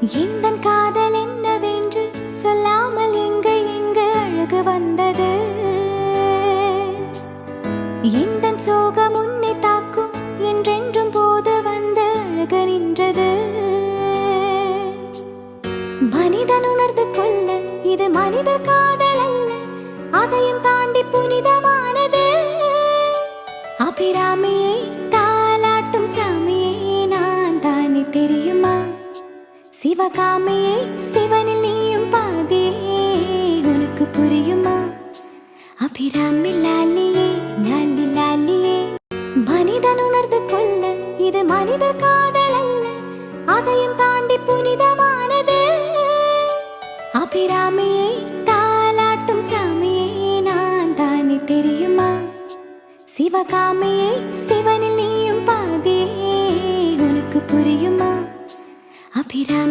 எந்தன் காதல் என்னவென்று சொல்லாமல் எங்கு எங்கு அழகு வந்தது. எந்தன் சோகம் உன்னை தாக்கும் என்றென்றும் போது வந்து அழகு நின்றது. மனிதன் உணர்ந்து கொள்ள இது மனிதர் காதல் அல்ல, அதையும் தாண்டி புனிதமானது. அபிராமியை தாலாட்டும் சாமியே நான் தானே தெரியுமா? சிவகாமியை சிவனில் நீயும் பாதியே உனக்கு புரியுமா? அபிராமி லாலியே லாலி லாலியே. மனிதன் உணர்ந்து கொள்ள இது மனிதர் காதல் அல்ல, அதையும் தாண்டி புனிதமானது. அபிராமியை தாலாட்டும் சாமியே நான் தானே தெரியுமா? சிவகாமியை சிவனில் நீயும் பாதியே உனக்கு புரியுமா? அபிராமி